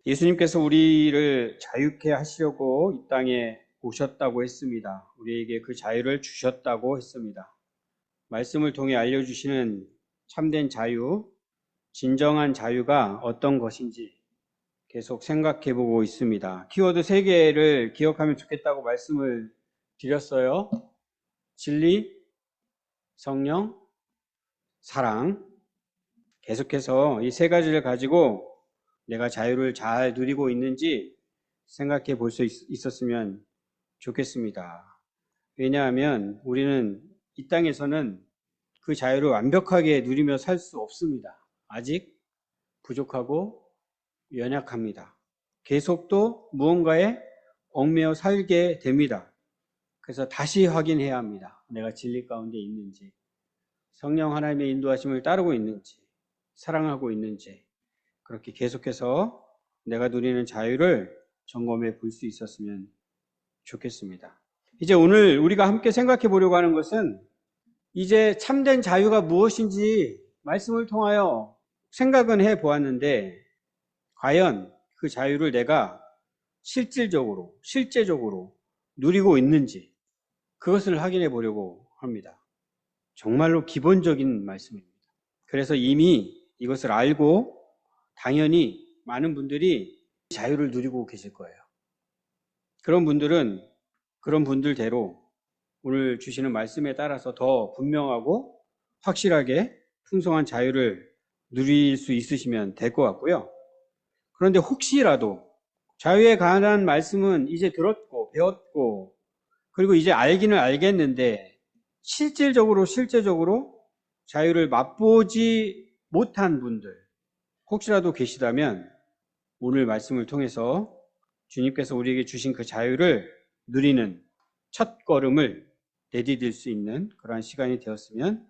예수님께서 우리를 자유케 하시려고 이 땅에 오셨다고 했습니다. 우리에게 그 자유를 주셨다고 했습니다. 말씀을 통해 알려주시는 참된 자유, 진정한 자유가 어떤 것인지 계속 생각해 보고 있습니다. 키워드 3개를 기억하면 좋겠다고 말씀을 드렸어요. 진리, 성령, 사랑. 계속해서 이 3가지를 가지고 내가 자유를 잘 누리고 있는지 생각해 볼 수 있었으면 좋겠습니다. 왜냐하면 우리는 이 땅에서는 그 자유를 완벽하게 누리며 살 수 없습니다. 아직 부족하고 연약합니다. 계속 또 무언가에 얽매여 살게 됩니다. 그래서 다시 확인해야 합니다. 내가 진리 가운데 있는지, 성령 하나님의 인도하심을 따르고 있는지, 사랑하고 있는지, 그렇게 계속해서 내가 누리는 자유를 점검해 볼 수 있었으면 좋겠습니다. 이제 오늘 우리가 함께 생각해 보려고 하는 것은 이제 참된 자유가 무엇인지 말씀을 통하여 생각은 해 보았는데 과연 그 자유를 내가 실제적으로 누리고 있는지 그것을 확인해 보려고 합니다. 정말로 기본적인 말씀입니다. 그래서 이미 이것을 알고 당연히 많은 분들이 자유를 누리고 계실 거예요. 그런 분들은 그런 분들대로 오늘 주시는 말씀에 따라서 더 분명하고 확실하게 풍성한 자유를 누릴 수 있으시면 될 것 같고요. 그런데 혹시라도 자유에 관한 말씀은 이제 들었고 배웠고 그리고 이제 알기는 알겠는데 실질적으로 자유를 맛보지 못한 분들 혹시라도 계시다면 오늘 말씀을 통해서 주님께서 우리에게 주신 그 자유를 누리는 첫 걸음을 내디딜 수 있는 그러한 시간이 되었으면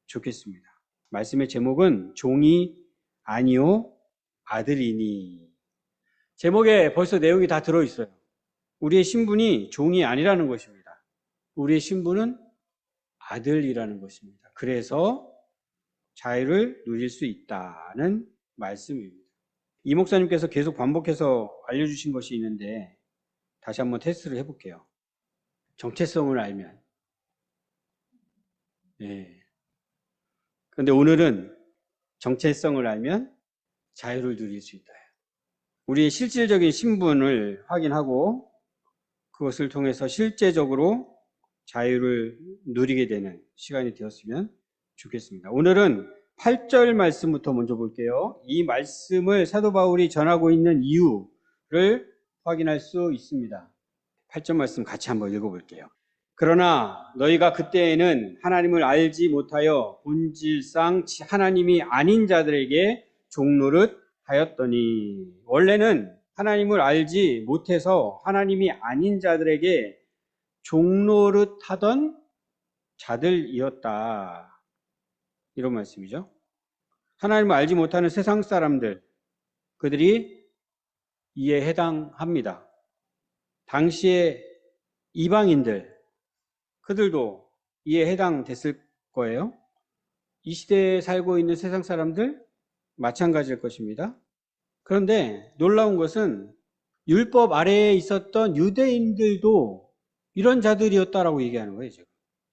좋겠습니다. 말씀의 제목은 종이 아니요 아들이니. 제목에 벌써 내용이 다 들어있어요. 우리의 신분이 종이 아니라는 것입니다. 우리의 신분은 아들이라는 것입니다. 그래서 자유를 누릴 수 있다는 말씀입니다. 이 목사님께서 계속 반복해서 알려주신 것이 있는데 다시 한번 테스트를 해볼게요. 정체성을 알면. 그런데 오늘은 정체성을 알면 자유를 누릴 수 있다. 우리의 실질적인 신분을 확인하고 그것을 통해서 실제적으로 자유를 누리게 되는 시간이 되었으면 좋겠습니다. 오늘은 8절 말씀부터 먼저 볼게요. 이 말씀을 사도 바울이 전하고 있는 이유를 확인할 수 있습니다. 8절 말씀 같이 한번 읽어볼게요. 그러나 너희가 그때에는 하나님을 알지 못하여 본질상 하나님이 아닌 자들에게 종노릇 하였더니. 원래는 하나님을 알지 못해서 하나님이 아닌 자들에게 종노릇 하던 자들이었다. 이런 말씀이죠. 하나님을 알지 못하는 세상 사람들, 그들이 이에 해당합니다. 당시의 이방인들, 그들도 이에 해당됐을 거예요. 이 시대에 살고 있는 세상 사람들 마찬가지일 것입니다. 그런데 놀라운 것은 율법 아래에 있었던 유대인들도 이런 자들이었다라고 얘기하는 거예요. 지금.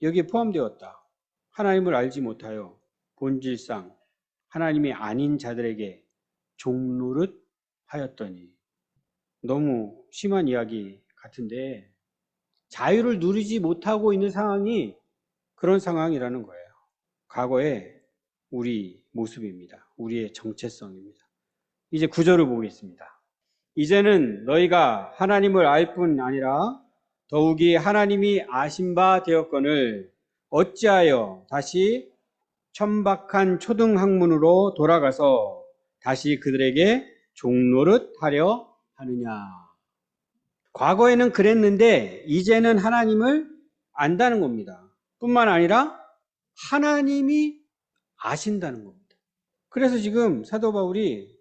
여기에 포함되었다. 하나님을 알지 못하여 본질상 하나님이 아닌 자들에게 종노릇 하였더니. 너무 심한 이야기 같은데 자유를 누리지 못하고 있는 상황이 그런 상황이라는 거예요. 과거의 우리 모습입니다. 우리의 정체성입니다. 이제 9절을 보겠습니다. 이제는 너희가 하나님을 알 뿐 아니라 더욱이 하나님이 아신 바 되었거늘 어찌하여 다시 천박한 초등학문으로 돌아가서 다시 그들에게 종노릇 하려 하느냐. 과거에는 그랬는데 이제는 하나님을 안다는 겁니다. 뿐만 아니라 하나님이 아신다는 겁니다. 그래서 지금 사도 바울이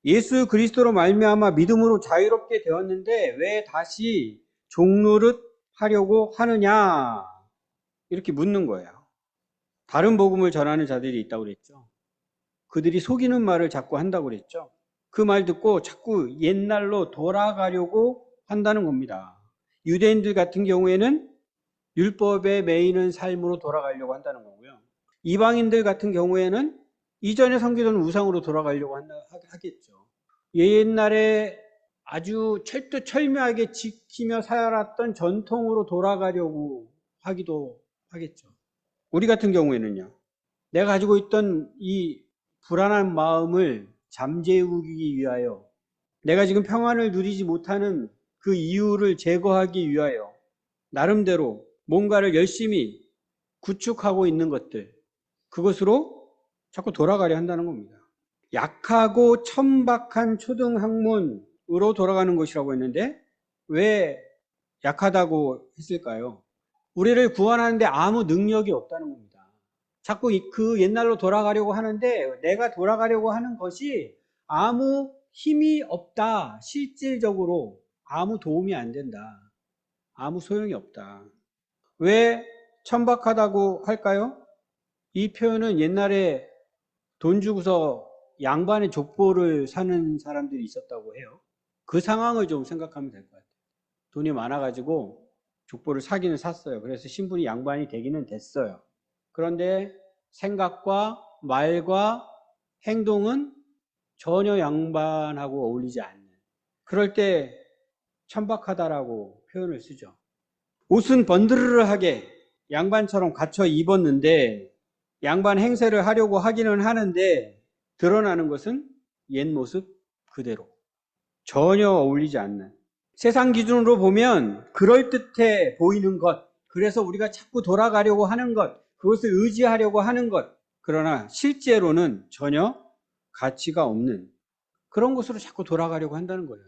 예수 그리스도로 말미암아 믿음으로 자유롭게 되었는데 왜 다시 종노릇 하려고 하느냐 이렇게 묻는 거예요. 다른 복음을 전하는 자들이 있다고 그랬죠. 그들이 속이는 말을 자꾸 한다고 그랬죠. 그 말 듣고 자꾸 옛날로 돌아가려고 한다는 겁니다. 유대인들 같은 경우에는 율법에 매이는 삶으로 돌아가려고 한다는 거고요. 이방인들 같은 경우에는 이전에 섬기던 우상으로 돌아가려고 하겠죠. 옛날에 아주 철두철미하게 지키며 살았던 전통으로 돌아가려고 하기도 하겠죠. 우리 같은 경우에는요, 내가 가지고 있던 이 불안한 마음을 잠재우기 위하여, 내가 지금 평안을 누리지 못하는 그 이유를 제거하기 위하여 나름대로 뭔가를 열심히 구축하고 있는 것들, 그것으로 자꾸 돌아가려 한다는 겁니다. 약하고 천박한 초등학문으로 돌아가는 것이라고 했는데 왜 약하다고 했을까요? 우리를 구원하는데 아무 능력이 없다는 겁니다. 자꾸 그 옛날로 돌아가려고 하는데 내가 돌아가려고 하는 것이 아무 힘이 없다. 실질적으로 아무 도움이 안 된다. 아무 소용이 없다. 왜 천박하다고 할까요? 이 표현은 옛날에 돈 주고서 양반의 족보를 사는 사람들이 있었다고 해요. 그 상황을 좀 생각하면 될 것 같아요. 돈이 많아가지고 족보를 사기는 샀어요. 그래서 신분이 양반이 되기는 됐어요. 그런데 생각과 말과 행동은 전혀 양반하고 어울리지 않는, 그럴 때 천박하다라고 표현을 쓰죠. 옷은 번드르르하게 양반처럼 갖춰 입었는데 양반 행세를 하려고 하기는 하는데 드러나는 것은 옛 모습 그대로, 전혀 어울리지 않는, 세상 기준으로 보면 그럴듯해 보이는 것, 그래서 우리가 자꾸 돌아가려고 하는 것, 그것을 의지하려고 하는 것, 그러나 실제로는 전혀 가치가 없는 그런 것으로 자꾸 돌아가려고 한다는 거예요,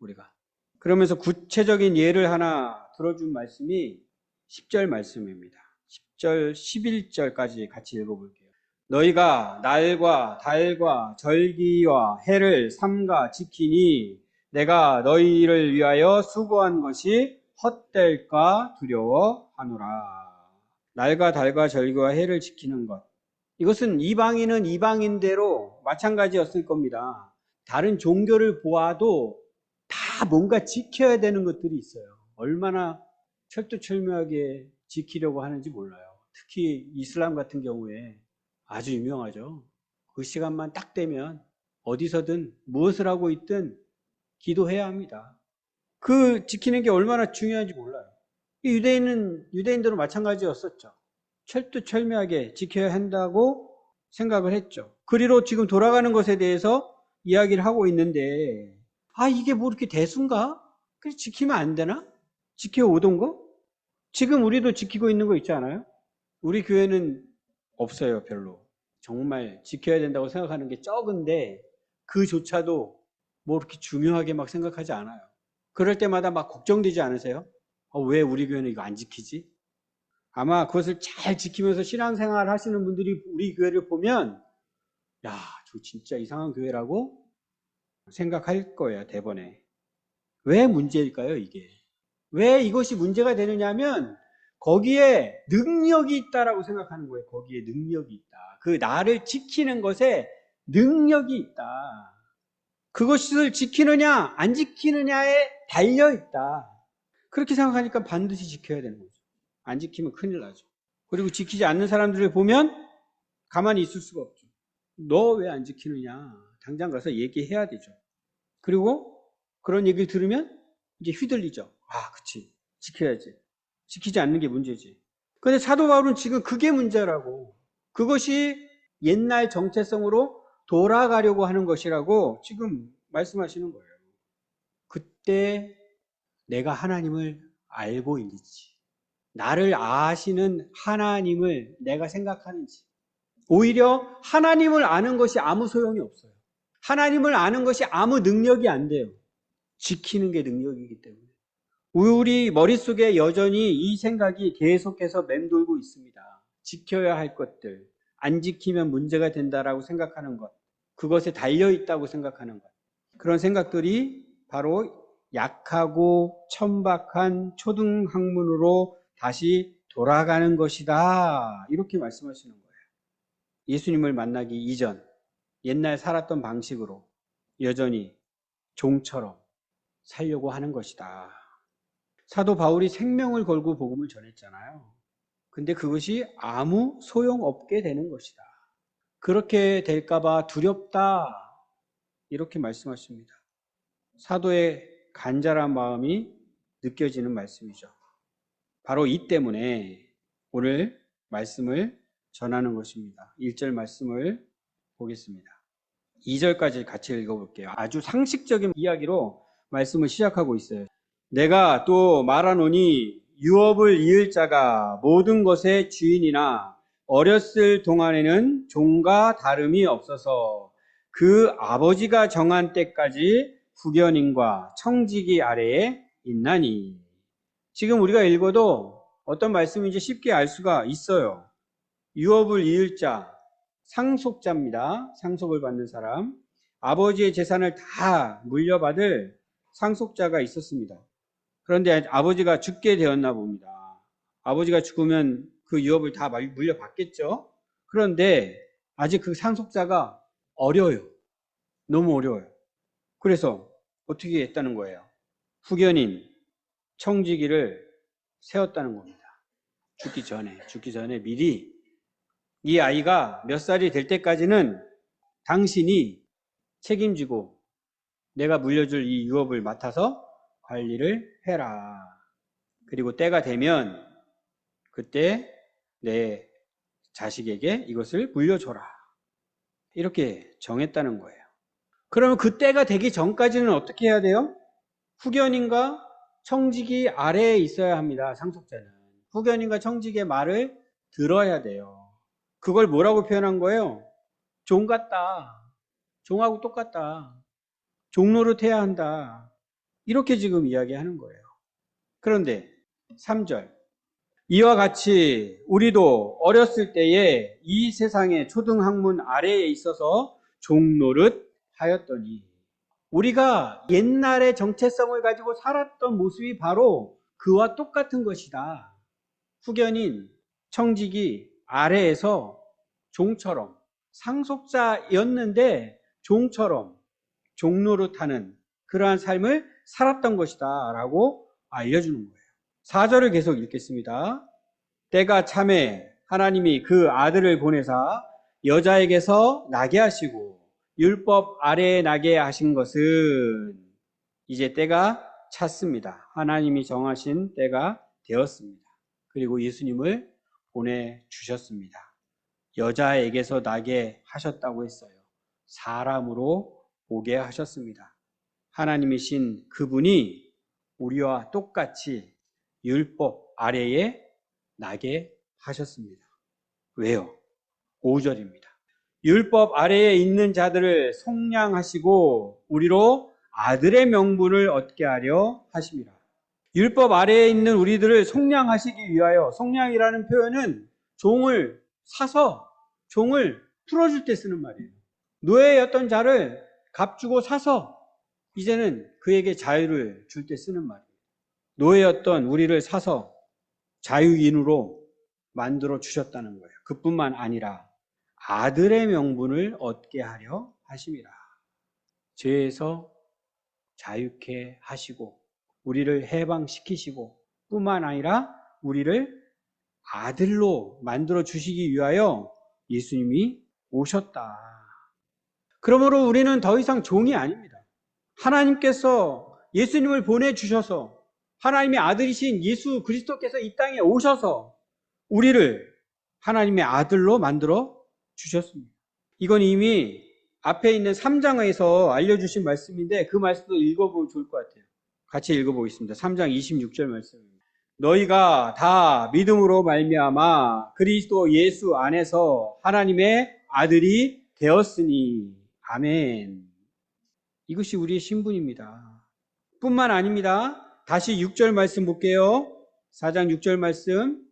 우리가. 그러면서 구체적인 예를 하나 들어준 말씀이 10절 말씀입니다. 10절, 11절까지 같이 읽어볼게요. 너희가 날과 달과 절기와 해를 삼가 지키니 내가 너희를 위하여 수고한 것이 헛될까 두려워하노라. 날과 달과 절기와 해를 지키는 것. 이것은 이방인은 이방인대로 마찬가지였을 겁니다. 다른 종교를 보아도 다 뭔가 지켜야 되는 것들이 있어요. 얼마나 철두철미하게 지키려고 하는지 몰라요. 특히 이슬람 같은 경우에 아주 유명하죠. 그 시간만 딱 되면 어디서든 무엇을 하고 있든 기도해야 합니다. 그 지키는 게 얼마나 중요한지 몰라요. 유대인들은 마찬가지였었죠. 철두철미하게 지켜야 한다고 생각을 했죠. 그리로 지금 돌아가는 것에 대해서 이야기를 하고 있는데, 이게 뭐 이렇게 대수인가? 그래서 지키면 안 되나? 지켜오던 거? 지금 우리도 지키고 있는 거 있지 않아요? 우리 교회는 없어요, 별로. 정말 지켜야 된다고 생각하는 게 적은데 그조차도 뭐 이렇게 중요하게 막 생각하지 않아요. 그럴 때마다 막 걱정되지 않으세요? 왜 우리 교회는 이거 안 지키지? 아마 그것을 잘 지키면서 신앙생활 하시는 분들이 우리 교회를 보면 야, 저 진짜 이상한 교회라고 생각할 거예요, 대번에. 왜 문제일까요, 이게? 왜 이것이 문제가 되느냐면 거기에 능력이 있다라고 생각하는 거예요. 거기에 능력이 있다. 그 나를 지키는 것에 능력이 있다. 그것을 지키느냐 안 지키느냐에 달려 있다. 그렇게 생각하니까 반드시 지켜야 되는 거죠. 안 지키면 큰일 나죠. 그리고 지키지 않는 사람들을 보면 가만히 있을 수가 없죠. 너 왜 안 지키느냐? 당장 가서 얘기해야 되죠. 그리고 그런 얘기를 들으면 이제 휘둘리죠. 그치. 지켜야지. 지키지 않는 게 문제지. 근데 사도 바울은 지금 그게 문제라고. 그것이 옛날 정체성으로 돌아가려고 하는 것이라고 지금 말씀하시는 거예요. 그때 내가 하나님을 알고 있는지, 나를 아시는 하나님을 내가 생각하는지. 오히려 하나님을 아는 것이 아무 소용이 없어요. 하나님을 아는 것이 아무 능력이 안 돼요. 지키는 게 능력이기 때문에. 우리 머릿속에 여전히 이 생각이 계속해서 맴돌고 있습니다. 지켜야 할 것들, 안 지키면 문제가 된다라고 생각하는 것, 그것에 달려있다고 생각하는 것, 그런 생각들이 바로 약하고 천박한 초등학문으로 다시 돌아가는 것이다. 이렇게 말씀하시는 거예요. 예수님을 만나기 이전, 옛날 살았던 방식으로 여전히 종처럼 살려고 하는 것이다. 사도 바울이 생명을 걸고 복음을 전했잖아요. 근데 그것이 아무 소용없게 되는 것이다. 그렇게 될까봐 두렵다. 이렇게 말씀하십니다. 사도의 간절한 마음이 느껴지는 말씀이죠. 바로 이 때문에 오늘 말씀을 전하는 것입니다. 1절 말씀을 보겠습니다. 2절까지 같이 읽어볼게요. 아주 상식적인 이야기로 말씀을 시작하고 있어요. 내가 또 말하노니 유업을 이을 자가 모든 것의 주인이나 어렸을 동안에는 종과 다름이 없어서 그 아버지가 정한 때까지 후견인과 청지기 아래에 있나니. 지금 우리가 읽어도 어떤 말씀인지 쉽게 알 수가 있어요. 유업을 이을 자, 상속자입니다. 상속을 받는 사람. 아버지의 재산을 다 물려받을 상속자가 있었습니다. 그런데 아버지가 죽게 되었나 봅니다. 아버지가 죽으면 그 유업을 다 물려받겠죠. 그런데 아직 그 상속자가 어려요. 너무 어려워요. 그래서 어떻게 했다는 거예요? 후견인, 청지기를 세웠다는 겁니다. 죽기 전에 미리 이 아이가 몇 살이 될 때까지는 당신이 책임지고 내가 물려줄 이 유업을 맡아서 관리를 해라. 그리고 때가 되면 그때 내 자식에게 이것을 물려줘라. 이렇게 정했다는 거예요. 그러면 그 때가 되기 전까지는 어떻게 해야 돼요? 후견인과 청지기 아래에 있어야 합니다. 상속자는. 후견인과 청지기의 말을 들어야 돼요. 그걸 뭐라고 표현한 거예요? 종 같다. 종하고 똑같다. 종 노릇해야 한다. 이렇게 지금 이야기하는 거예요. 그런데 3절. 이와 같이 우리도 어렸을 때에 이 세상의 초등학문 아래에 있어서 종 노릇 하였더니, 우리가 옛날의 정체성을 가지고 살았던 모습이 바로 그와 똑같은 것이다. 후견인, 청지기 아래에서 종처럼, 상속자였는데 종처럼 종노릇하는 그러한 삶을 살았던 것이다 라고 알려주는 거예요. 4절을 계속 읽겠습니다. 때가 차매 하나님이 그 아들을 보내사 여자에게서 나게 하시고 율법 아래에 나게 하신 것은 이제 때가 찼습니다. 하나님이 정하신 때가 되었습니다. 그리고 예수님을 보내주셨습니다. 여자에게서 나게 하셨다고 했어요. 사람으로 오게 하셨습니다. 하나님이신 그분이 우리와 똑같이 율법 아래에 나게 하셨습니다. 왜요? 5절입니다. 율법 아래에 있는 자들을 속량하시고 우리로 아들의 명분을 얻게 하려 하심이라. 율법 아래에 있는 우리들을 속량하시기 위하여, 속량이라는 표현은 종을 사서 종을 풀어줄 때 쓰는 말이에요. 노예였던 자를 값주고 사서 이제는 그에게 자유를 줄 때 쓰는 말이에요. 노예였던 우리를 사서 자유인으로 만들어 주셨다는 거예요. 그뿐만 아니라 아들의 명분을 얻게 하려 하심이라. 죄에서 자유케 하시고 우리를 해방시키시고 뿐만 아니라 우리를 아들로 만들어 주시기 위하여 예수님이 오셨다. 그러므로 우리는 더 이상 종이 아닙니다. 하나님께서 예수님을 보내주셔서, 하나님의 아들이신 예수 그리스도께서 이 땅에 오셔서 우리를 하나님의 아들로 만들어 주셨습니다. 이건 이미 앞에 있는 3장에서 알려주신 말씀인데 그 말씀도 읽어보면 좋을 것 같아요. 같이 읽어보겠습니다. 3장 26절 말씀입니다. 너희가 다 믿음으로 말미암아 그리스도 예수 안에서 하나님의 아들이 되었으니 아멘. 이것이 우리의 신분입니다. 뿐만 아닙니다. 다시 6절 말씀 볼게요. 4장 6절 말씀.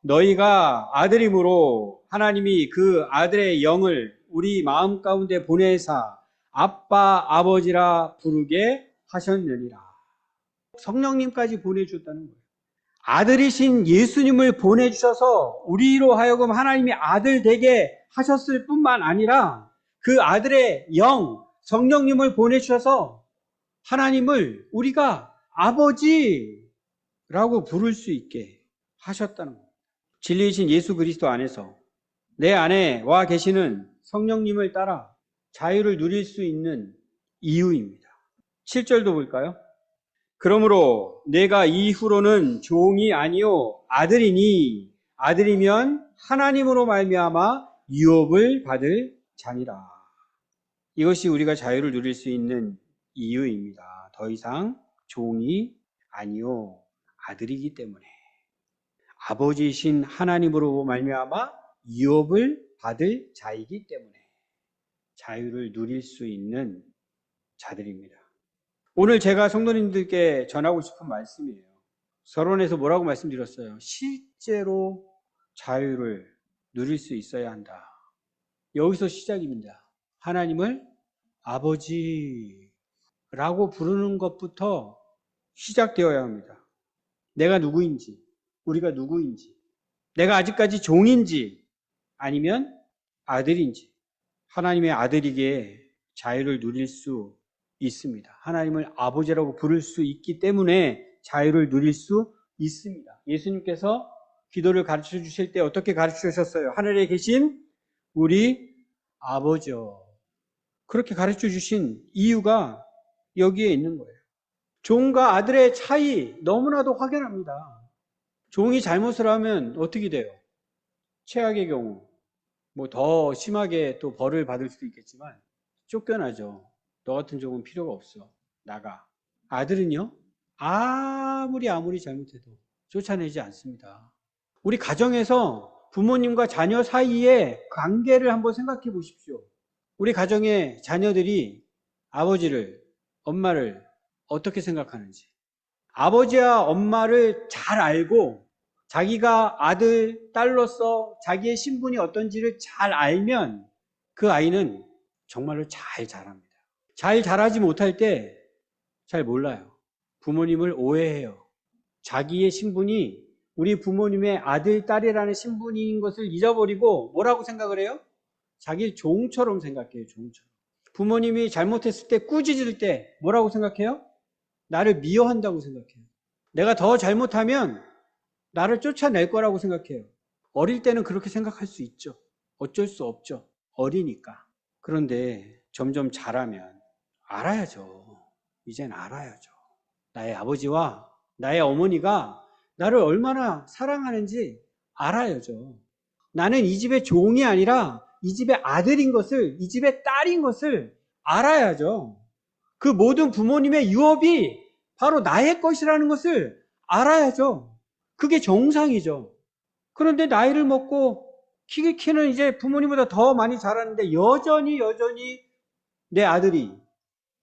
너희가 아들임으로 하나님이 그 아들의 영을 우리 마음 가운데 보내사 아빠 아버지라 부르게 하셨느니라. 성령님까지 보내주셨다는 거예요. 아들이신 예수님을 보내주셔서 우리로 하여금 하나님의 아들 되게 하셨을 뿐만 아니라 그 아들의 영, 성령님을 보내주셔서 하나님을 우리가 아버지라고 부를 수 있게 하셨다는 겁니다. 진리이신 예수 그리스도 안에서 내 안에 와 계시는 성령님을 따라 자유를 누릴 수 있는 이유입니다. 7절도 볼까요? 그러므로 내가 이후로는 종이 아니요 아들이니 아들이면 하나님으로 말미암아 유업을 받을 자니라. 이것이 우리가 자유를 누릴 수 있는 이유입니다. 더 이상 종이 아니요 아들이기 때문에 아버지이신 하나님으로 말미암아 유업을 받을 자이기 때문에 자유를 누릴 수 있는 자들입니다. 오늘 제가 성도님들께 전하고 싶은 말씀이에요. 서론에서 뭐라고 말씀드렸어요? 실제로 자유를 누릴 수 있어야 한다. 여기서 시작입니다. 하나님을 아버지라고 부르는 것부터 시작되어야 합니다. 내가 누구인지, 우리가 누구인지, 내가 아직까지 종인지 아니면 아들인지, 하나님의 아들이기에 자유를 누릴 수 있습니다. 하나님을 아버지라고 부를 수 있기 때문에 자유를 누릴 수 있습니다. 예수님께서 기도를 가르쳐 주실 때 어떻게 가르쳐 주셨어요? 하늘에 계신 우리 아버지요. 그렇게 가르쳐 주신 이유가 여기에 있는 거예요. 종과 아들의 차이 너무나도 확연합니다. 종이 잘못을 하면 어떻게 돼요? 최악의 경우 뭐 더 심하게 또 벌을 받을 수도 있겠지만 쫓겨나죠. 너 같은 종은 필요가 없어. 나가. 아들은요? 아무리 잘못해도 쫓아내지 않습니다. 우리 가정에서 부모님과 자녀 사이의 관계를 한번 생각해 보십시오. 우리 가정의 자녀들이 아버지를, 엄마를 어떻게 생각하는지. 아버지와 엄마를 잘 알고 자기가 아들, 딸로서 자기의 신분이 어떤지를 잘 알면 그 아이는 정말로 잘 자랍니다. 잘 자라지 못할 때 잘 몰라요. 부모님을 오해해요. 자기의 신분이 우리 부모님의 아들, 딸이라는 신분인 것을 잊어버리고 뭐라고 생각을 해요? 자기를 종처럼 생각해요. 종처럼. 부모님이 잘못했을 때 꾸짖을 때 뭐라고 생각해요? 나를 미워한다고 생각해요. 내가 더 잘못하면 나를 쫓아낼 거라고 생각해요. 어릴 때는 그렇게 생각할 수 있죠. 어쩔 수 없죠. 어리니까. 그런데 점점 자라면 알아야죠. 이젠 알아야죠. 나의 아버지와 나의 어머니가 나를 얼마나 사랑하는지 알아야죠. 나는 이 집의 종이 아니라 이 집의 아들인 것을, 이 집의 딸인 것을 알아야죠. 그 모든 부모님의 유업이 바로 나의 것이라는 것을 알아야죠. 그게 정상이죠. 그런데 나이를 먹고 키는 이제 부모님보다 더 많이 자랐는데 여전히 내 아들이,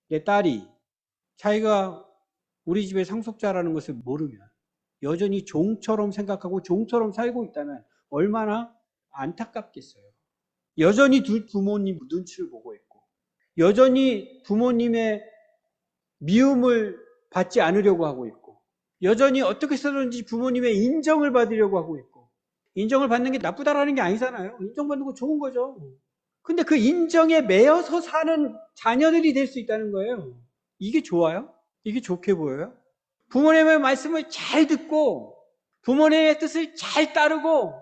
내 딸이 자기가 우리 집의 상속자라는 것을 모르면 여전히 종처럼 생각하고 종처럼 살고 있다면 얼마나 안타깝겠어요. 여전히 두 부모님 눈치를 보고 있고 여전히 부모님의 미움을 받지 않으려고 하고 있고 여전히 어떻게 해서든지 부모님의 인정을 받으려고 하고 있고 인정을 받는 게 나쁘다라는 게 아니잖아요. 인정받는 거 좋은 거죠. 근데 그 인정에 매여서 사는 자녀들이 될 수 있다는 거예요. 이게 좋아요? 이게 좋게 보여요? 부모님의 말씀을 잘 듣고 부모님의 뜻을 잘 따르고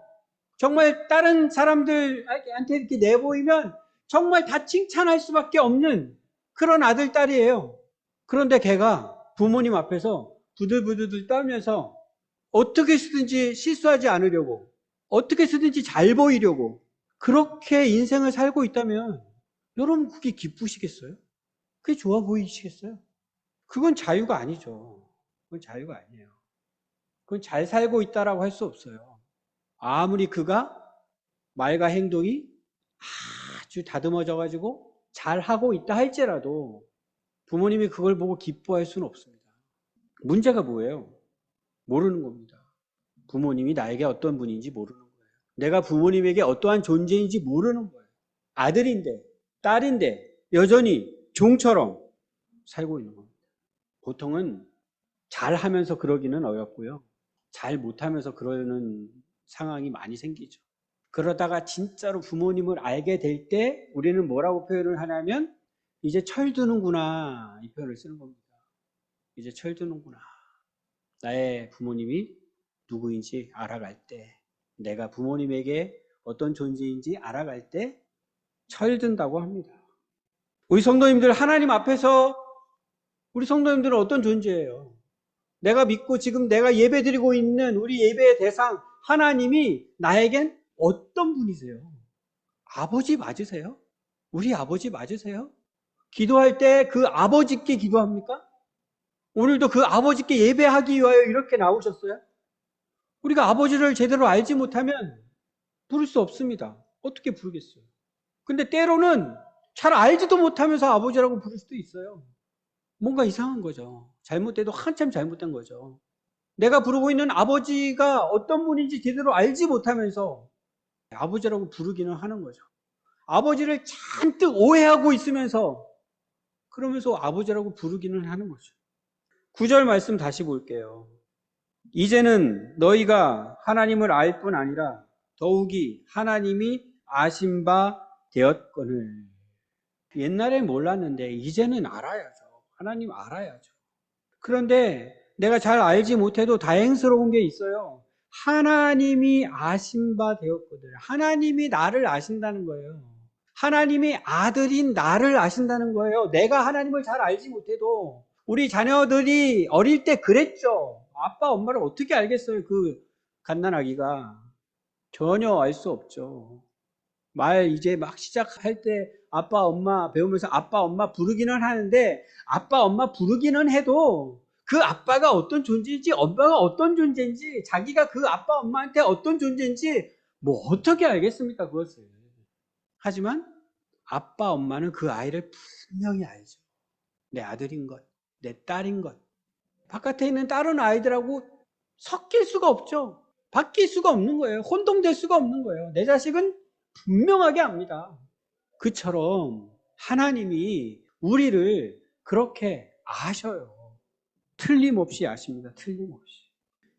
정말 다른 사람들한테 이렇게 내보이면 정말 다 칭찬할 수밖에 없는 그런 아들, 딸이에요. 그런데 걔가 부모님 앞에서 부들부들 떨면서 어떻게 쓰든지 실수하지 않으려고 어떻게 쓰든지 잘 보이려고 그렇게 인생을 살고 있다면 여러분 그게 기쁘시겠어요? 그게 좋아 보이시겠어요? 그건 자유가 아니죠. 그건 자유가 아니에요. 그건 잘 살고 있다라고 할 수 없어요. 아무리 그가 말과 행동이 아주 다듬어져가지고 잘하고 있다 할지라도 부모님이 그걸 보고 기뻐할 수는 없습니다. 문제가 뭐예요? 모르는 겁니다. 부모님이 나에게 어떤 분인지 모르는 거예요. 내가 부모님에게 어떠한 존재인지 모르는 거예요. 아들인데 딸인데 여전히 종처럼 살고 있는 겁니다. 보통은 잘하면서 그러기는 어렵고요. 잘 못하면서 그러는 상황이 많이 생기죠. 그러다가 진짜로 부모님을 알게 될 때 우리는 뭐라고 표현을 하냐면 이제 철드는구나, 이 표현을 쓰는 겁니다. 이제 철드는구나. 나의 부모님이 누구인지 알아갈 때, 내가 부모님에게 어떤 존재인지 알아갈 때 철든다고 합니다. 우리 성도님들, 하나님 앞에서 우리 성도님들은 어떤 존재예요? 내가 믿고 지금 내가 예배드리고 있는 우리 예배의 대상 하나님이 나에겐 어떤 분이세요? 아버지 맞으세요? 우리 아버지 맞으세요? 기도할 때 그 아버지께 기도합니까? 오늘도 그 아버지께 예배하기 위하여 이렇게 나오셨어요? 우리가 아버지를 제대로 알지 못하면 부를 수 없습니다. 어떻게 부르겠어요? 근데 때로는 잘 알지도 못하면서 아버지라고 부를 수도 있어요. 뭔가 이상한 거죠. 잘못돼도 한참 잘못된 거죠. 내가 부르고 있는 아버지가 어떤 분인지 제대로 알지 못하면서 아버지라고 부르기는 하는 거죠. 아버지를 잔뜩 오해하고 있으면서 그러면서 아버지라고 부르기는 하는 거죠. 9절 말씀 다시 볼게요. 이제는 너희가 하나님을 알 뿐 아니라 더욱이 하나님이 아신 바 되었거늘. 옛날엔 몰랐는데 이제는 알아야죠. 하나님 알아야죠. 그런데 내가 잘 알지 못해도 다행스러운 게 있어요. 하나님이 아신 바 되었거든. 하나님이 나를 아신다는 거예요. 하나님이 아들인 나를 아신다는 거예요. 내가 하나님을 잘 알지 못해도 우리 자녀들이 어릴 때 그랬죠. 아빠, 엄마를 어떻게 알겠어요? 그 갓난아기가. 전혀 알 수 없죠. 말 이제 막 시작할 때 아빠, 엄마 배우면서 아빠, 엄마 부르기는 하는데 아빠, 엄마 부르기는 해도 그 아빠가 어떤 존재인지 엄마가 어떤 존재인지 자기가 그 아빠, 엄마한테 어떤 존재인지 뭐 어떻게 알겠습니까? 그것을. 하지만 아빠, 엄마는 그 아이를 분명히 알죠. 내 아들인 것, 내 딸인 것. 바깥에 있는 다른 아이들하고 섞일 수가 없죠. 바뀔 수가 없는 거예요. 혼동될 수가 없는 거예요. 내 자식은 분명하게 압니다. 그처럼 하나님이 우리를 그렇게 아셔요. 틀림없이 아십니다. 틀림없이.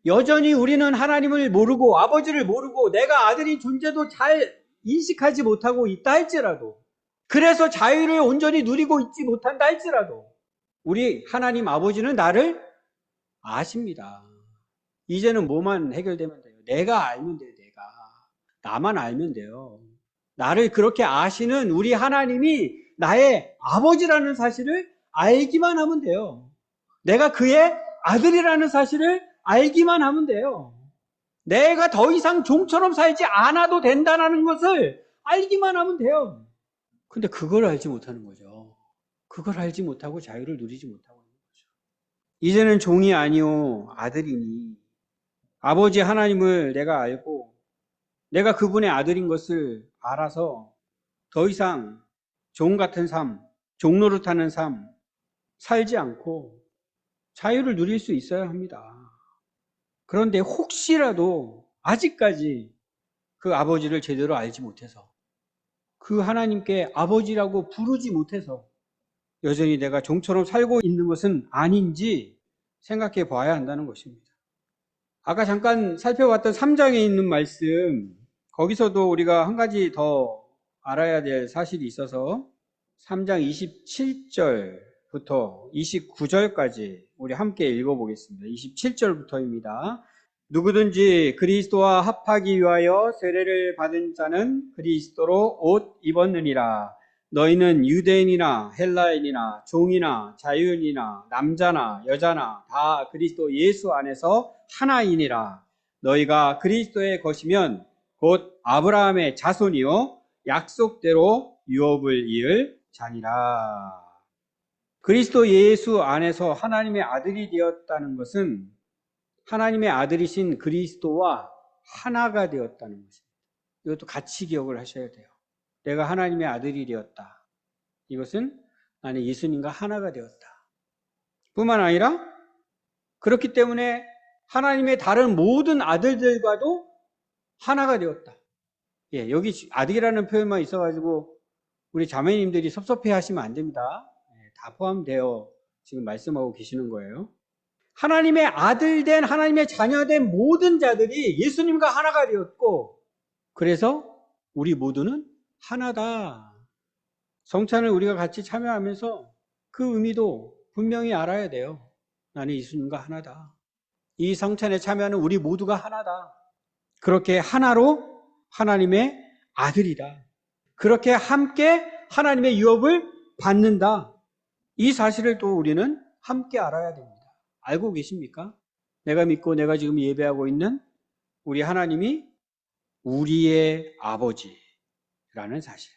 여전히 우리는 하나님을 모르고 아버지를 모르고 내가 아들인 존재도 잘 인식하지 못하고 있다 할지라도, 그래서 자유를 온전히 누리고 있지 못한다 할지라도 우리 하나님 아버지는 나를 아십니다. 이제는 뭐만 해결되면 돼요? 내가 알면 돼요. 내가. 나만 알면 돼요. 나를 그렇게 아시는 우리 하나님이 나의 아버지라는 사실을 알기만 하면 돼요. 내가 그의 아들이라는 사실을 알기만 하면 돼요. 내가 더 이상 종처럼 살지 않아도 된다는 것을 알기만 하면 돼요. 근데 그걸 알지 못하는 거죠. 그걸 알지 못하고 자유를 누리지 못하고 있는 거죠. 이제는 종이 아니요 아들이니 아버지 하나님을 내가 알고 내가 그분의 아들인 것을 알아서 더 이상 종 같은 삶, 종노릇하는 삶 살지 않고 자유를 누릴 수 있어야 합니다. 그런데 혹시라도 아직까지 그 아버지를 제대로 알지 못해서 그 하나님께 아버지라고 부르지 못해서 여전히 내가 종처럼 살고 있는 것은 아닌지 생각해 봐야 한다는 것입니다. 아까 잠깐 살펴봤던 3장에 있는 말씀, 거기서도 우리가 한 가지 더 알아야 될 사실이 있어서 3장 27절부터 29절까지 우리 함께 읽어보겠습니다. 27절부터입니다. 누구든지 그리스도와 합하기 위하여 세례를 받은 자는 그리스도로 옷 입었느니라. 너희는 유대인이나 헬라인이나 종이나 자유인이나 남자나 여자나 다 그리스도 예수 안에서 하나이니라. 너희가 그리스도의 것이면 곧 아브라함의 자손이요 약속대로 유업을 이을 자니라. 그리스도 예수 안에서 하나님의 아들이 되었다는 것은 하나님의 아들이신 그리스도와 하나가 되었다는 것입니다. 이것도 같이 기억을 하셔야 돼요. 내가 하나님의 아들이 되었다. 이것은 나는 예수님과 하나가 되었다. 뿐만 아니라 그렇기 때문에 하나님의 다른 모든 아들들과도 하나가 되었다. 예, 여기 아들이라는 표현만 있어가지고 우리 자매님들이 섭섭해 하시면 안 됩니다. 예, 다 포함되어 지금 말씀하고 계시는 거예요. 하나님의 아들된 하나님의 자녀된 모든 자들이 예수님과 하나가 되었고, 그래서 우리 모두는 하나다. 성찬을 우리가 같이 참여하면서 그 의미도 분명히 알아야 돼요. 나는 예수님과 하나다. 이 성찬에 참여하는 우리 모두가 하나다. 그렇게 하나로 하나님의 아들이다. 그렇게 함께 하나님의 유업을 받는다. 이 사실을 또 우리는 함께 알아야 됩니다. 알고 계십니까? 내가 믿고 내가 지금 예배하고 있는 우리 하나님이 우리의 아버지라는 사실.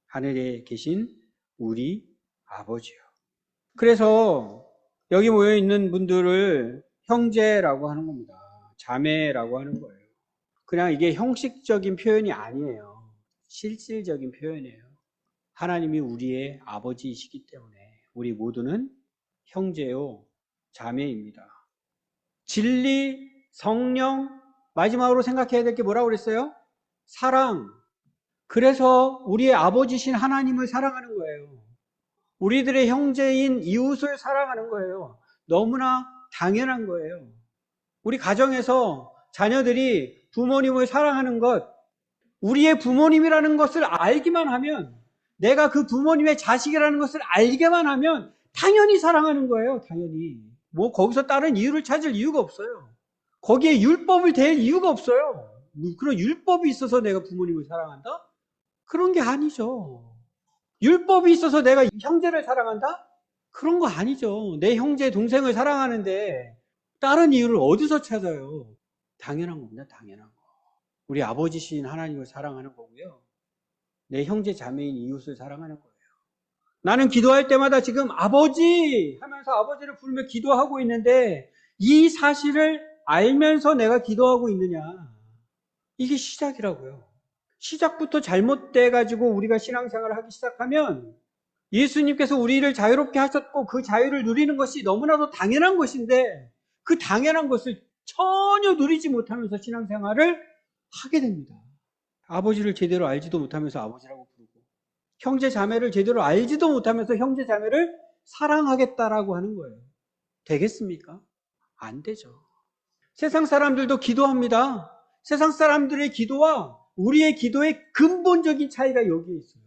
하늘에 계신 우리 아버지요. 그래서 여기 모여 있는 분들을 형제라고 하는 겁니다. 자매라고 하는 거예요. 그냥 이게 형식적인 표현이 아니에요. 실질적인 표현이에요. 하나님이 우리의 아버지이시기 때문에 우리 모두는 형제요, 자매입니다. 진리, 성령, 마지막으로 생각해야 될 게 뭐라고 그랬어요? 사랑. 그래서 우리의 아버지신 하나님을 사랑하는 거예요. 우리들의 형제인 이웃을 사랑하는 거예요. 너무나 당연한 거예요. 우리 가정에서 자녀들이 부모님을 사랑하는 것, 우리의 부모님이라는 것을 알기만 하면, 내가 그 부모님의 자식이라는 것을 알게만 하면 당연히 사랑하는 거예요. 당연히. 뭐 거기서 다른 이유를 찾을 이유가 없어요. 거기에 율법을 댈 이유가 없어요. 그런 율법이 있어서 내가 부모님을 사랑한다? 그런 게 아니죠. 율법이 있어서 내가 형제를 사랑한다? 그런 거 아니죠. 내 형제, 동생을 사랑하는데 다른 이유를 어디서 찾아요? 당연한 겁니다. 당연한 거. 우리 아버지신 하나님을 사랑하는 거고요. 내 형제, 자매인 이웃을 사랑하는 거예요. 나는 기도할 때마다 지금 아버지 하면서 아버지를 부르며 기도하고 있는데 이 사실을 알면서 내가 기도하고 있느냐. 이게 시작이라고요. 시작부터 잘못돼가지고 우리가 신앙생활을 하기 시작하면 예수님께서 우리를 자유롭게 하셨고 그 자유를 누리는 것이 너무나도 당연한 것인데 그 당연한 것을 전혀 누리지 못하면서 신앙생활을 하게 됩니다. 아버지를 제대로 알지도 못하면서 아버지라고 부르고 형제 자매를 제대로 알지도 못하면서 형제 자매를 사랑하겠다라고 하는 거예요. 되겠습니까? 안 되죠. 세상 사람들도 기도합니다. 세상 사람들의 기도와 우리의 기도의 근본적인 차이가 여기에 있어요.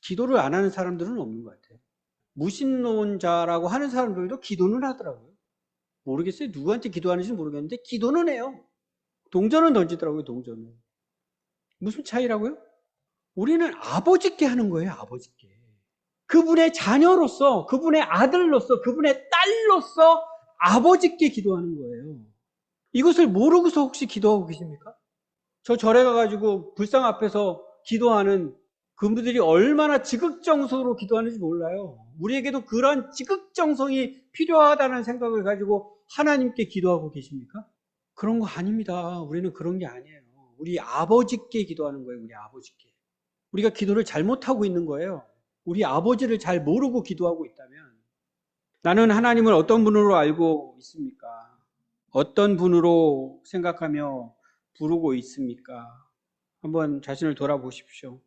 기도를 안 하는 사람들은 없는 것 같아요. 무신론자라고 하는 사람들도 기도는 하더라고요. 모르겠어요. 누구한테 기도하는지 모르겠는데 기도는 해요. 동전은 던지더라고요. 동전은. 무슨 차이라고요? 우리는 아버지께 하는 거예요. 아버지께. 그분의 자녀로서, 그분의 아들로서, 그분의 딸로서 아버지께 기도하는 거예요. 이것을 모르고서 혹시 기도하고 계십니까? 저 절에 가가지고 불상 앞에서 기도하는 그분들이 얼마나 지극정성으로 기도하는지 몰라요. 우리에게도 그런 지극정성이 필요하다는 생각을 가지고 하나님께 기도하고 계십니까? 그런 거 아닙니다. 우리는 그런 게 아니에요. 우리 아버지께 기도하는 거예요. 우리 아버지께. 우리가 기도를 잘못하고 있는 거예요. 우리 아버지를 잘 모르고 기도하고 있다면 나는 하나님을 어떤 분으로 알고 있습니까? 어떤 분으로 생각하며 부르고 있습니까? 한번 자신을 돌아보십시오.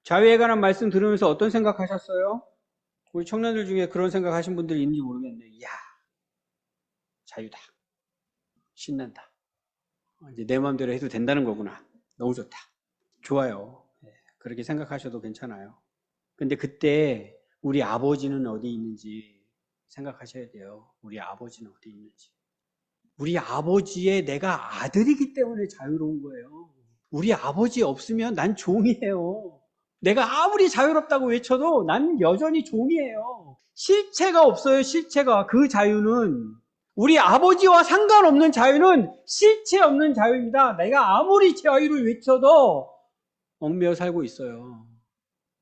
자유에 관한 말씀 들으면서 어떤 생각하셨어요? 우리 청년들 중에 그런 생각하신 분들이 있는지 모르겠는데, 이야, 자유다. 신난다. 이제 내 마음대로 해도 된다는 거구나. 너무 좋다. 좋아요. 그렇게 생각하셔도 괜찮아요. 근데 그때 우리 아버지는 어디 있는지 생각하셔야 돼요. 우리 아버지는 어디 있는지. 우리 아버지의 내가 아들이기 때문에 자유로운 거예요. 우리 아버지 없으면 난 종이에요. 내가 아무리 자유롭다고 외쳐도 난 여전히 종이에요. 실체가 없어요. 실체가. 그 자유는 우리 아버지와 상관없는 자유는 실체 없는 자유입니다. 내가 아무리 자유를 외쳐도 얽매여 살고 있어요.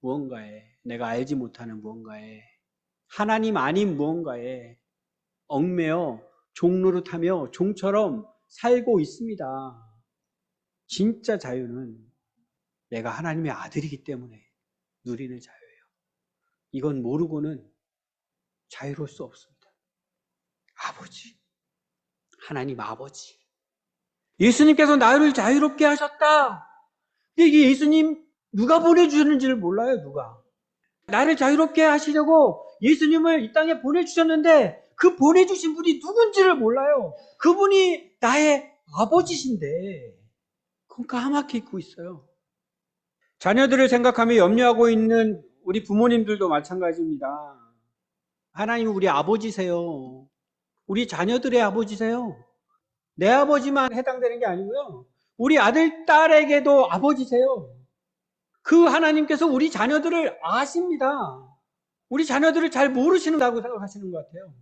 무언가에, 내가 알지 못하는 무언가에, 하나님 아닌 무언가에 얽매여 종노릇하며 종처럼 살고 있습니다. 진짜 자유는 내가 하나님의 아들이기 때문에 누리는 자유예요. 이건 모르고는 자유로울 수 없습니다. 아버지, 하나님 아버지. 예수님께서 나를 자유롭게 하셨다. 이게 예수님 누가 보내주셨는지를 몰라요. 누가. 나를 자유롭게 하시려고 예수님을 이 땅에 보내주셨는데 그 보내주신 분이 누군지를 몰라요. 그분이 나의 아버지신데 그건 까맣게 잊고 있어요. 자녀들을 생각하며 염려하고 있는 우리 부모님들도 마찬가지입니다. 하나님은 우리 아버지세요. 우리 자녀들의 아버지세요. 내 아버지만 해당되는 게 아니고요. 우리 아들, 딸에게도 아버지세요. 그 하나님께서 우리 자녀들을 아십니다. 우리 자녀들을 잘 모르시는다고 생각하시는 것 같아요.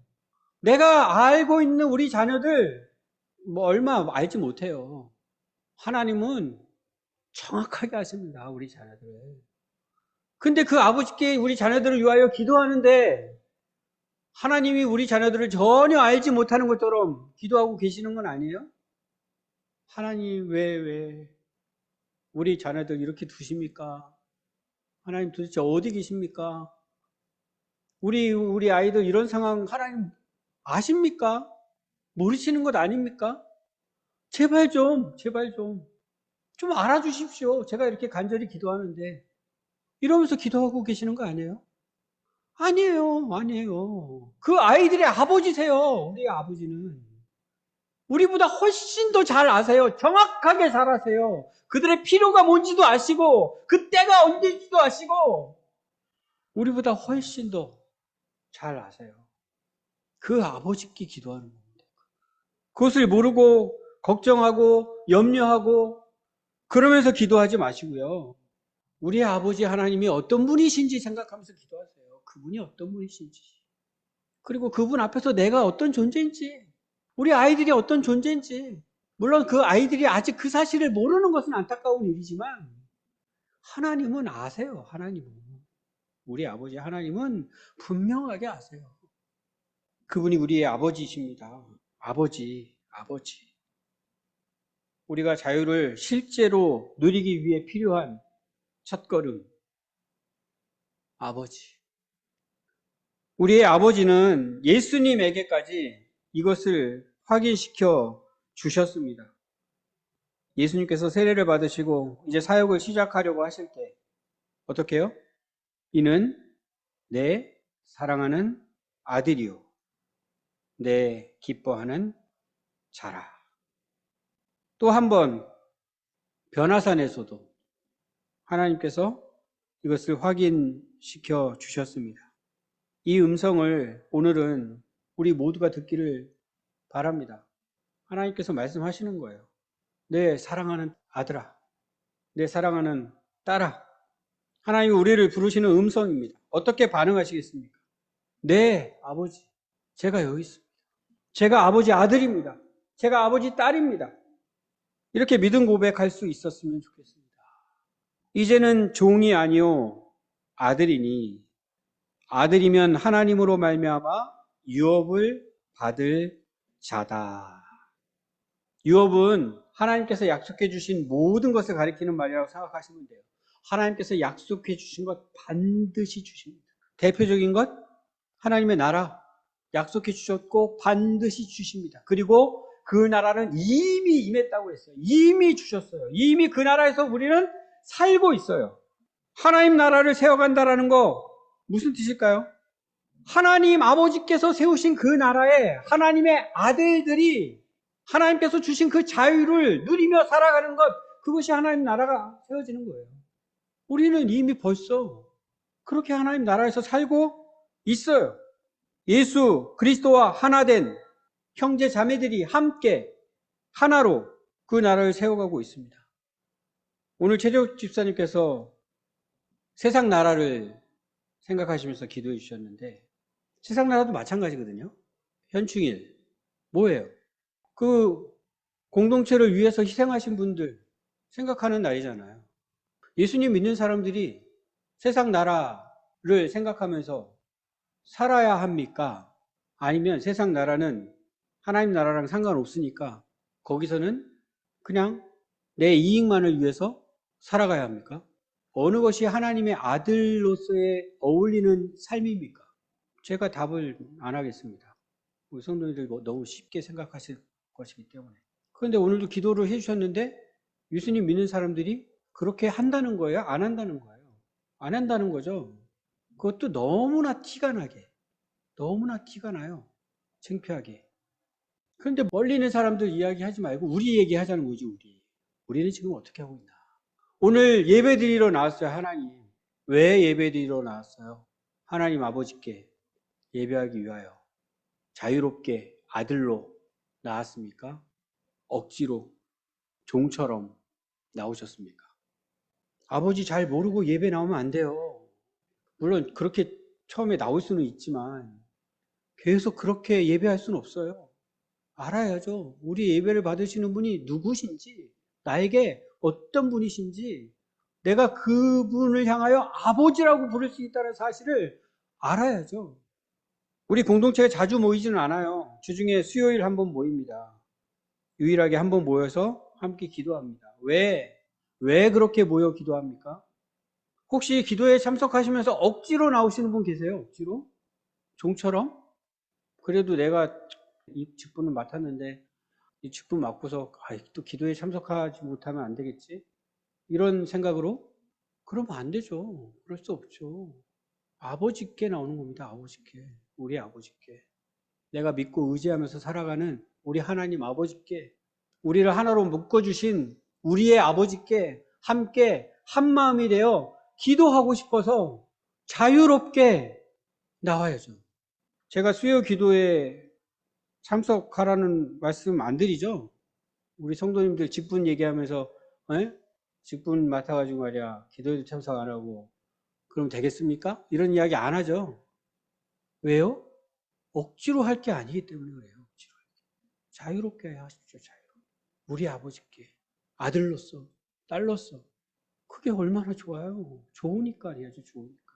내가 알고 있는 우리 자녀들 얼마 알지 못해요. 하나님은 정확하게 아십니다. 우리 자녀들을. 근데 그 아버지께 우리 자녀들을 위하여 기도하는데 하나님이 우리 자녀들을 전혀 알지 못하는 것처럼 기도하고 계시는 건 아니에요? 하나님 왜 우리 자녀들 이렇게 두십니까? 하나님 도대체 어디 계십니까? 우리 아이들 이런 상황 하나님 아십니까? 모르시는 것 아닙니까? 제발 좀 알아주십시오. 제가 이렇게 간절히 기도하는데 이러면서 기도하고 계시는 거 아니에요? 아니에요. 그 아이들의 아버지세요. 우리 아버지는. 우리보다 훨씬 더 잘 아세요. 정확하게 잘 아세요. 그들의 필요가 뭔지도 아시고 그 때가 언제인지도 아시고 우리보다 훨씬 더 잘 아세요. 그 아버지께 기도하는 겁니다. 그것을 모르고 걱정하고 염려하고 그러면서 기도하지 마시고요. 우리 아버지 하나님이 어떤 분이신지 생각하면서 기도하세요. 그분이 어떤 분이신지. 그리고 그분 앞에서 내가 어떤 존재인지, 우리 아이들이 어떤 존재인지, 물론 그 아이들이 아직 그 사실을 모르는 것은 안타까운 일이지만 하나님은 아세요. 하나님은. 우리 아버지 하나님은 분명하게 아세요. 그분이 우리의 아버지이십니다. 아버지. 우리가 자유를 실제로 누리기 위해 필요한 첫걸음. 아버지. 우리의 아버지는 예수님에게까지 이것을 확인시켜 주셨습니다. 예수님께서 세례를 받으시고 이제 사역을 시작하려고 하실 때 어떻게 해요? 이는 내 사랑하는 아들이요 내 기뻐하는 자라. 또 한 번 변화산에서도 하나님께서 이것을 확인시켜 주셨습니다. 이 음성을 오늘은 우리 모두가 듣기를 바랍니다. 하나님께서 말씀하시는 거예요. 내 사랑하는 아들아, 내 사랑하는 딸아. 하나님이 우리를 부르시는 음성입니다. 어떻게 반응하시겠습니까? 네, 아버지, 제가 여기 있습니다. 제가 아버지 아들입니다. 제가 아버지 딸입니다. 이렇게 믿음 고백할 수 있었으면 좋겠습니다. 이제는 종이 아니요 아들이니 아들이면 하나님으로 말미암아 유업을 받을 자다. 유업은 하나님께서 약속해 주신 모든 것을 가리키는 말이라고 생각하시면 돼요. 하나님께서 약속해 주신 것 반드시 주십니다. 대표적인 것 하나님의 나라 약속해 주셨고 반드시 주십니다. 그리고 그 나라는 이미 임했다고 했어요. 이미 주셨어요. 이미 그 나라에서 우리는 살고 있어요. 하나님 나라를 세워간다라는 거 무슨 뜻일까요? 하나님 아버지께서 세우신 그 나라에 하나님의 아들들이 하나님께서 주신 그 자유를 누리며 살아가는 것, 그것이 하나님 나라가 세워지는 거예요. 우리는 이미 벌써 그렇게 하나님 나라에서 살고 있어요. 예수 그리스도와 하나 된 형제 자매들이 함께 하나로 그 나라를 세워가고 있습니다. 오늘 최재욱 집사님께서 세상 나라를 생각하시면서 기도해 주셨는데 세상 나라도 마찬가지거든요. 현충일 뭐예요? 그 공동체를 위해서 희생하신 분들 생각하는 날이잖아요. 예수님 믿는 사람들이 세상 나라를 생각하면서 살아야 합니까? 아니면 세상 나라는 하나님 나라랑 상관없으니까 거기서는 그냥 내 이익만을 위해서 살아가야 합니까? 어느 것이 하나님의 아들로서의 어울리는 삶입니까? 제가 답을 안 하겠습니다. 우리 성도님들 너무 쉽게 생각하실 것이기 때문에. 그런데 오늘도 기도를 해주셨는데 예수님 믿는 사람들이 그렇게 한다는 거예요? 안 한다는 거예요? 안 한다는 거죠. 그것도 너무나 티가 나요. 창피하게. 그런데 멀리 있는 사람들 이야기하지 말고 우리 얘기하자는 거지. 우리는 지금 어떻게 하고 있나. 오늘 예배 드리러 나왔어요. 하나님 왜 예배드리러 나왔어요? 하나님 아버지께 예배하기 위하여 자유롭게 아들로 나왔습니까? 억지로 종처럼 나오셨습니까? 아버지 잘 모르고 예배 나오면 안 돼요. 물론 그렇게 처음에 나올 수는 있지만 계속 그렇게 예배할 수는 없어요. 알아야죠. 우리 예배를 받으시는 분이 누구신지, 나에게 어떤 분이신지, 내가 그분을 향하여 아버지라고 부를 수 있다는 사실을 알아야죠. 우리 공동체에 자주 모이지는 않아요. 주중에 수요일 한번 모입니다. 유일하게 한번 모여서 함께 기도합니다. 왜 그렇게 모여 기도합니까? 혹시 기도에 참석하시면서 억지로 나오시는 분 계세요? 억지로? 종처럼? 그래도 내가 이 직분을 맡았는데 이 직분 맡고서 또 기도에 참석하지 못하면 안 되겠지? 이런 생각으로? 그러면 안 되죠. 그럴 수 없죠. 아버지께 나오는 겁니다. 아버지께. 우리 아버지께. 내가 믿고 의지하면서 살아가는 우리 하나님 아버지께, 우리를 하나로 묶어주신 우리의 아버지께 함께 한마음이 되어 기도하고 싶어서 자유롭게 나와야죠. 제가 수요 기도에 참석하라는 말씀 안 드리죠? 우리 성도님들 직분 얘기하면서 직분 맡아가지고 말이야 기도에도 참석 안 하고 그럼 되겠습니까? 이런 이야기 안 하죠. 왜요? 억지로 할 게 아니기 때문에 그래요. 억지로. 자유롭게 하십시오. 자유롭게. 우리 아버지께 아들로서 딸로서 그게 얼마나 좋아요. 좋으니까 해야죠. 좋으니까.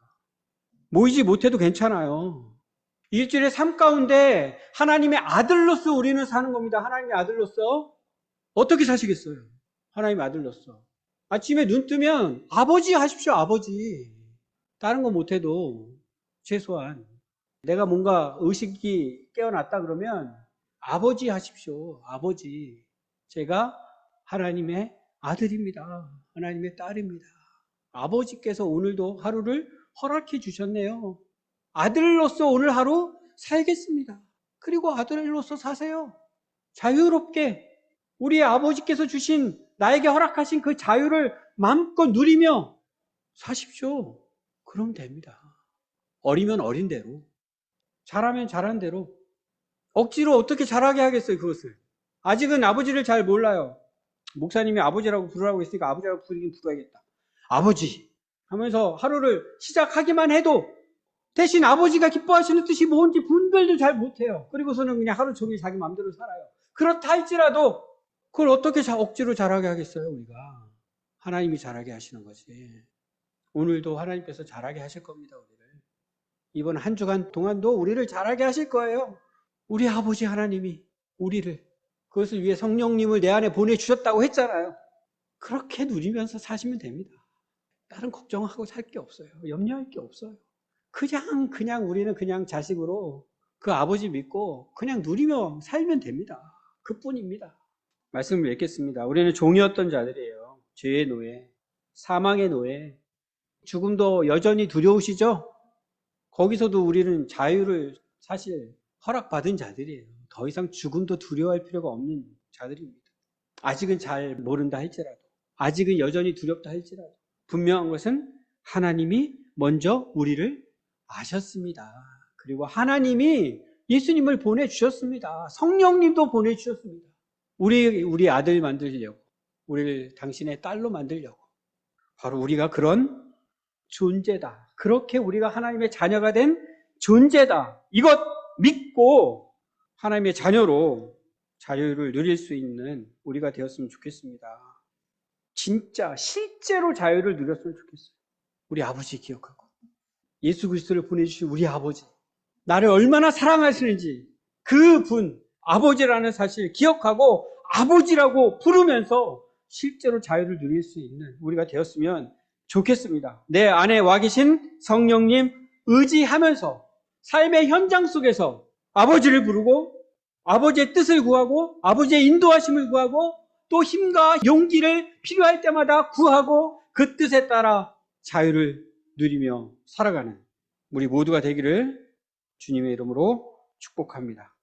모이지 못해도 괜찮아요. 일주일의 삶 가운데 하나님의 아들로서 우리는 사는 겁니다. 하나님의 아들로서 어떻게 사시겠어요? 하나님의 아들로서 아침에 눈 뜨면 아버지 하십시오. 아버지. 다른 거 못해도 최소한 내가 뭔가 의식이 깨어났다 그러면 아버지 하십시오. 아버지. 제가 하나님의 아들입니다. 하나님의 딸입니다. 아버지께서 오늘도 하루를 허락해 주셨네요. 아들로서 오늘 하루 살겠습니다. 그리고 아들로서 사세요. 자유롭게 우리 아버지께서 주신 나에게 허락하신 그 자유를 마음껏 누리며 사십시오. 그럼 됩니다. 어리면 어린 대로, 잘하면 잘한 대로. 억지로 어떻게 잘하게 하겠어요, 그것을. 아직은 아버지를 잘 몰라요. 목사님이 아버지라고 부르라고 했으니까 아버지라고 부르긴 부르야겠다. 아버지 하면서 하루를 시작하기만 해도 대신 아버지가 기뻐하시는 뜻이 뭔지 분별도 잘 못해요. 그리고서는 그냥 하루 종일 자기 마음대로 살아요. 그렇다 할지라도 그걸 어떻게 억지로 잘하게 하겠어요, 우리가. 하나님이 잘하게 하시는 거지. 오늘도 하나님께서 잘하게 하실 겁니다, 우리를. 이번 한 주간 동안도 우리를 잘하게 하실 거예요. 우리 아버지 하나님이 우리를, 그것을 위해 성령님을 내 안에 보내주셨다고 했잖아요. 그렇게 누리면서 사시면 됩니다. 다른 걱정하고 살 게 없어요. 염려할 게 없어요. 그냥 우리는 그냥 자식으로 그 아버지 믿고 그냥 누리며 살면 됩니다. 그뿐입니다. 말씀을 맺겠습니다. 우리는 종이었던 자들이에요. 죄의 노예, 사망의 노예, 죽음도 여전히 두려우시죠? 거기서도 우리는 자유를 사실 허락받은 자들이에요. 더 이상 죽음도 두려워할 필요가 없는 자들입니다. 아직은 잘 모른다 할지라도, 아직은 여전히 두렵다 할지라도 분명한 것은 하나님이 먼저 우리를 아셨습니다. 그리고 하나님이 예수님을 보내주셨습니다. 성령님도 보내주셨습니다. 우리 아들 만들려고, 우리를 당신의 딸로 만들려고. 바로 우리가 그런 존재다. 그렇게 우리가 하나님의 자녀가 된 존재다. 이것 믿고 하나님의 자녀로 자유를 누릴 수 있는 우리가 되었으면 좋겠습니다. 진짜 실제로 자유를 누렸으면 좋겠어요. 우리 아버지 기억하고 예수 그리스도를 보내주신 우리 아버지, 나를 얼마나 사랑하시는지 그분 아버지라는 사실 기억하고 아버지라고 부르면서 실제로 자유를 누릴 수 있는 우리가 되었으면 좋겠습니다. 내 안에 와 계신 성령님 의지하면서 삶의 현장 속에서 아버지를 부르고 아버지의 뜻을 구하고 아버지의 인도하심을 구하고 또 힘과 용기를 필요할 때마다 구하고 그 뜻에 따라 자유를 누리며 살아가는 우리 모두가 되기를 주님의 이름으로 축복합니다.